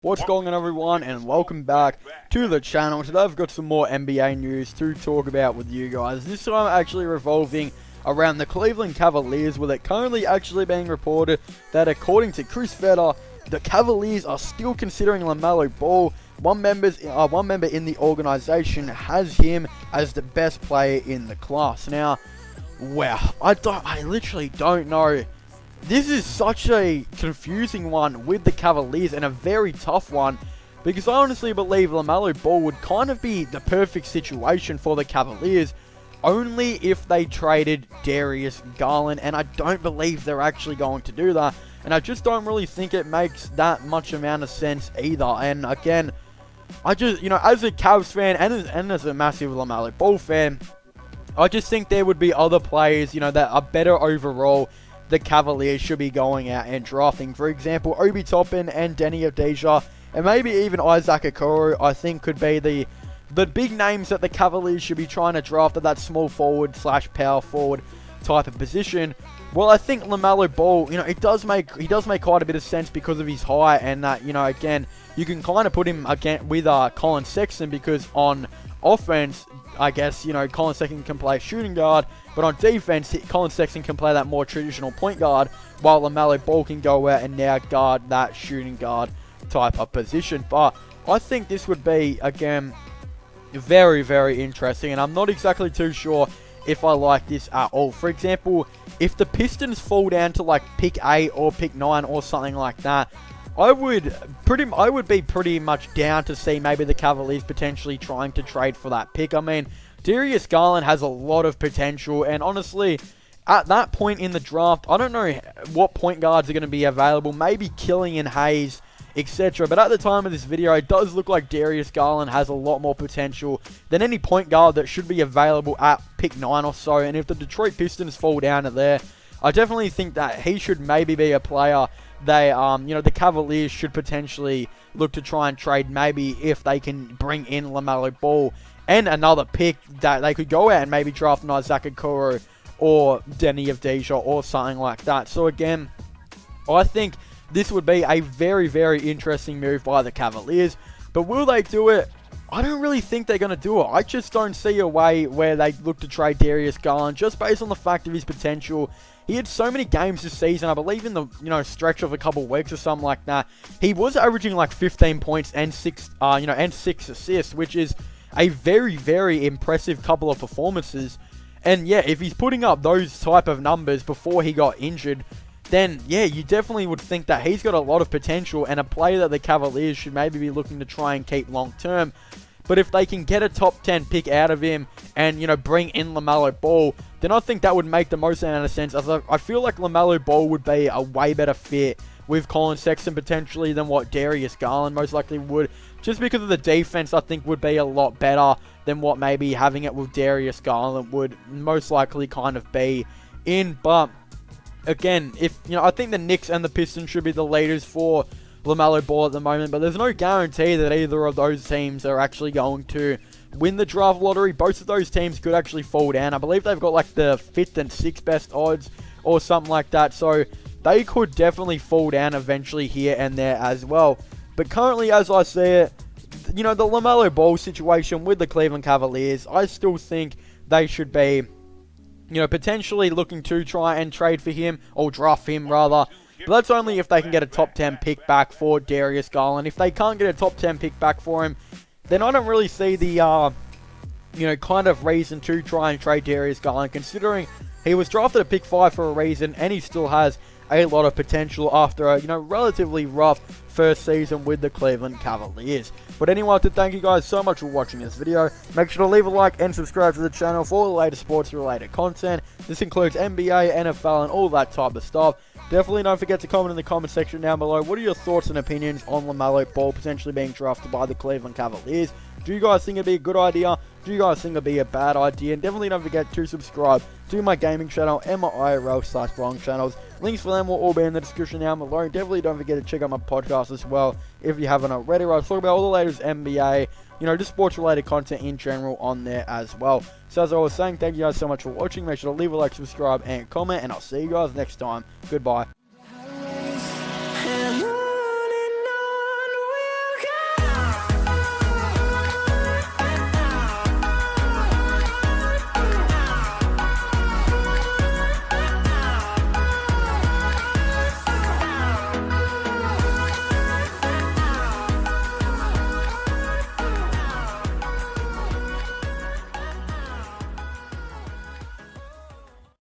What's going on, everyone, and welcome back to the channel. Today I've got some more NBA news to talk about with you guys. This time actually revolving around the Cleveland Cavaliers, with it currently actually being reported that according to Chris Vetter, the Cavaliers are still considering Lamelo Ball. One member in the organization has him as the best player in the class. Now, wow, I literally don't know. This is such a confusing one with the Cavaliers, and a very tough one, because I honestly believe Lamelo Ball would kind of be the perfect situation for the Cavaliers, only if they traded Darius Garland, and I don't believe they're actually going to do that, and I just don't really think it makes that much amount of sense either. And again, I just, as a Cavs fan and as a massive Lamelo Ball fan, I just think there would be other players, that are better overall the Cavaliers should be going out and drafting. For example, Obi Toppin and Denny Avdija, and maybe even Isaac Okoro, I think could be the big names that the Cavaliers should be trying to draft at that small forward / power forward type of position. Well, I think Lamelo Ball, he does make quite a bit of sense because of his height, and that, again, you can kind of put him again with Colin Sexton, because on offense, I guess, Colin Sexton can play shooting guard, but on defense, Colin Sexton can play that more traditional point guard, while Lamelo Ball can go out and now guard that shooting guard type of position. But I think this would be, again, very, very interesting, and I'm not exactly too sure if I like this at all. For example, if the Pistons fall down to like pick 8 or pick 9 or something like that, I would be pretty much down to see maybe the Cavaliers potentially trying to trade for that pick. I mean, Darius Garland has a lot of potential, and honestly, at that point in the draft, I don't know what point guards are going to be available. Maybe Killian Hayes, etc. But at the time of this video, it does look like Darius Garland has a lot more potential than any point guard that should be available at pick 9 or so. And if the Detroit Pistons fall down to there, I definitely think that he should maybe be a player the Cavaliers should potentially look to try and trade, maybe if they can bring in Lamelo Ball and another pick, that they could go out and maybe draft an Isaac Okoro or Denny Avdija or something like that. So again, I think this would be a very, very interesting move by the Cavaliers. But will they do it? I don't really think they're going to do it. I just don't see a way where they look to trade Darius Garland, just based on the fact of his potential. He had so many games this season. I believe in the stretch of a couple of weeks or something like that, he was averaging like 15 points and 6 assists, which is a very, very impressive couple of performances. And yeah, if he's putting up those type of numbers before he got injured, then yeah, you definitely would think that he's got a lot of potential and a player that the Cavaliers should maybe be looking to try and keep long term. But if they can get a top 10 pick out of him and, bring in Lamelo Ball, then I think that would make the most amount of sense. As I feel like Lamelo Ball would be a way better fit with Colin Sexton potentially than what Darius Garland most likely would. Just because of the defense, I think would be a lot better than what maybe having it with Darius Garland would most likely kind of be in. But again, I think the Knicks and the Pistons should be the leaders for Lamelo Ball at the moment, but there's no guarantee that either of those teams are actually going to win the draft lottery. Both of those teams could actually fall down. I believe they've got like the 5th and 6th best odds or something like that, so they could definitely fall down eventually here and there as well. But currently, as I see it, the Lamelo Ball situation with the Cleveland Cavaliers, I still think they should be potentially looking to try and trade for him, or draft him rather. But that's only if they can get a top 10 pick back for Darius Garland. If they can't get a top 10 pick back for him, then I don't really see the, kind of reason to try and trade Darius Garland, considering he was drafted at pick 5 for a reason, and he still has a lot of potential after a, relatively rough first season with the Cleveland Cavaliers. But anyway, I want to thank you guys so much for watching this video. Make sure to leave a like and subscribe to the channel for all the latest sports-related content. This includes NBA, NFL, and all that type of stuff. Definitely don't forget to comment in the comment section down below. What are your thoughts and opinions on Lamelo Ball potentially being drafted by the Cleveland Cavaliers? Do you guys think it'd be a good idea? Do you guys think it'd be a bad idea? And definitely don't forget to subscribe to my gaming channel and my IRL/vlog channels. Links for them will all be in the description down below. Definitely don't forget to check out my podcast as well if you haven't already, where I talk about all the latest NBA, just sports related content in general on there as well. So as I was saying, thank you guys so much for watching. Make sure to leave a like, subscribe, and comment, and I'll see you guys next time. Goodbye.